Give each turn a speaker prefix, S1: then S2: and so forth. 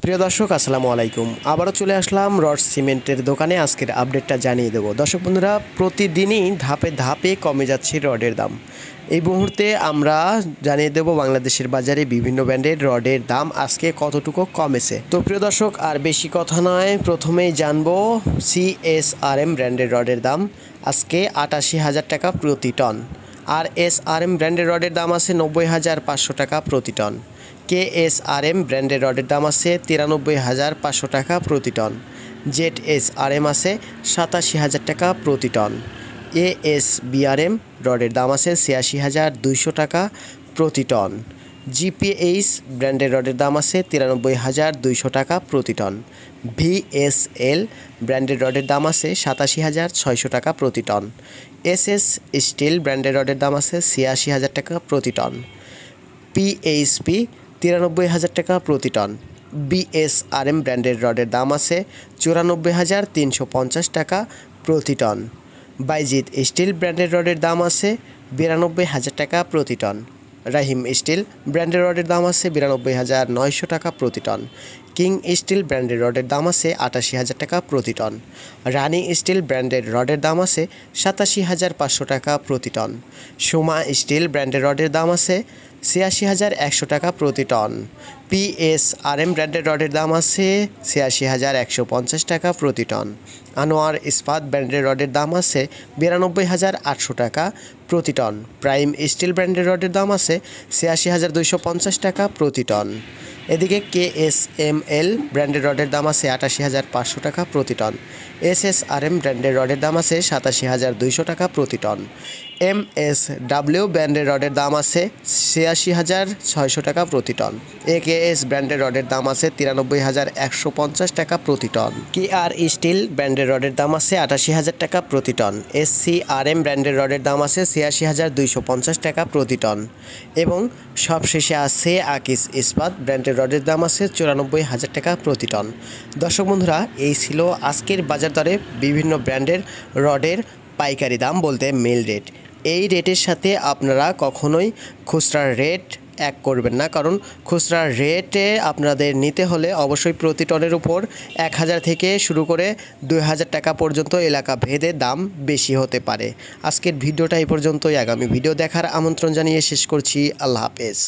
S1: প্রিয় দর্শক আসসালামু আলাইকুম। আবারও চলে আসলাম রড সিমেন্টের দোকানে। আজকের আপডেটটা জানিয়ে দেবো। দর্শক বন্ধুরা, প্রতিদিনই ধাপে ধাপে কমে যাচ্ছে রডের দাম। এই মুহূর্তে আমরা জানিয়ে দেব বাংলাদেশের বাজারে বিভিন্ন ব্র্যান্ডের রডের দাম আজকে কতটুকু কমেছে। তো প্রিয় দর্শক, আর বেশি কথা নয়, প্রথমেই জানবো CSRM ব্র্যান্ডের রডের দাম আজকে 88,000 টাকা প্রতি টন। আর SRM ব্র্যান্ডের রডের দাম আছে 90,500 টাকা প্রতি টন। KSRM ব্র্যান্ডের রডের দাম আছে 93,500 টাকা প্রতি টন। ZSRM আছে 87,000 টাকা প্রতি টন। ASBRM রডের দাম আছে 86,200 টাকা প্রতি টন। GPH ব্র্যান্ডের রডের দাম আছে 93,200 টাকা প্রতি টন। VSL ব্র্যান্ডের রডের দাম আছে 87,600 টাকা প্রতি টন। SS স্টিল ব্র্যান্ডের রডের দাম আছে 86,000 টাকা প্রতি টন। PHP 93,000 টাকা প্রতি টন। BSRM ব্র্যান্ডের রডের দাম আছে 94,350 টাকা প্রতি টন। বাইজিৎ স্টিল ব্র্যান্ডের রডের দাম আছে 92,000 টাকা প্রতি টন। রাহিম স্টিল ব্র্যান্ডের রডের দাম আছে 92,900 টাকা প্রতি টন। কিং স্টিল ব্র্যান্ডের রডের দাম আছে 88,000 টাকা প্রতি টন। রানি স্টিল ব্র্যান্ডের রডের দাম আছে 87,500 টাকা প্রতি টন। সোমা স্টিল ব্র্যান্ডের রডের দাম আছে 86,100 টাকা প্রতি টন। PSRM ব্র্যান্ডের রডের দাম আছে 86,150 টাকা প্রতি টন। আনোয়ার ইস্পাত ব্র্যান্ডের রডের দাম আছে 92,800 টাকা প্রতি টন। প্রাইম স্টিল ব্র্যান্ডের রডের দাম আছে 86,250 টাকা প্রতি টন। এদিকে KSML ব্র্যান্ডের রডের দাম আছে 88,500 টাকা প্রতি টন। SSRM ব্র্যান্ডের রডের দাম আছে 87,200 টাকা প্রতি টন। MSW ব্র্যান্ডের রডের দাম আছে 86,600 টাকা প্রতি টন। AKS ব্র্যান্ডের রডের দাম আছে 93,150 টাকা প্রতি টন। KR স্টিল ব্র্যান্ডের রডের দাম আছে 88,000 টাকা প্রতি টন। SCRM ব্র্যান্ডের রডের দাম আছে 86,250 টাকা প্রতি টন। এবং সবশেষে আছে আকিস ইস্পাত ব্র্যান্ডের রডের দাম আছে 94,000 টাকা প্রতি টন। দর্শক বন্ধুরা, এই ছিল আজকের বাজার দরে বিভিন্ন ব্র্যান্ডের রডের পাইকারি দাম, বলতে মিল রেট। এই রেটের সাথে আপনারা কখনোই খুচরা রেট এক করবেন না, কারণ খুচরা রেটে আপনাদের নিতে হলে অবশ্যই প্রতি টনের উপর 1,000 থেকে শুরু করে 2,000 টাকা পর্যন্ত এলাকা ভেদে দাম বেশি হতে পারে। আজকের ভিডিওটা এই পর্যন্তই। আগামী ভিডিও দেখার আমন্ত্রণ জানিয়ে শেষ করছি। আল্লাহ হাফেজ।